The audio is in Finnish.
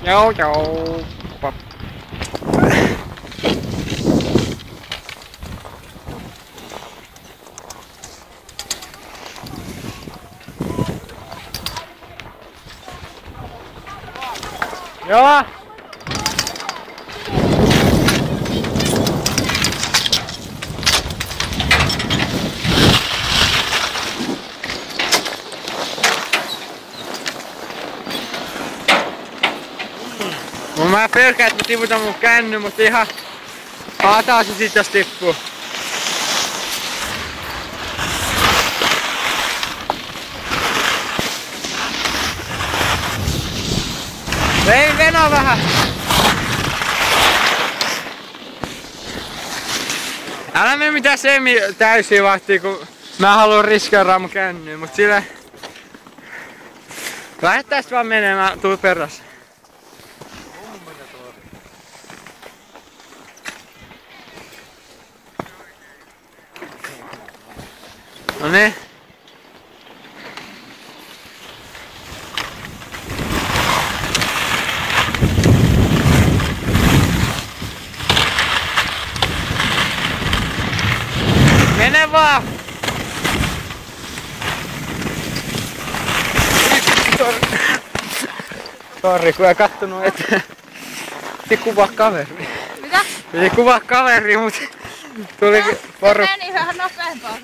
Joo joo. Joo. Mä pelkään, että mä tiputan mun känny, mutta ihan hataa se sit jos tippuu. Vein Veno vähän! Älä mene mitään semi täysiä vahtia, kun mä haluan riskeeraa mun kännyä, mut sille... Lähet tästä vaan menemään, tuu perässä. No niin. Mene vaan! Sori, kun ei kattonut eteen. Piti kuvaa kaveri. Mitä? Piti kuvaa kaveri, mut tuli poru. Se meni vähän nopeampaa.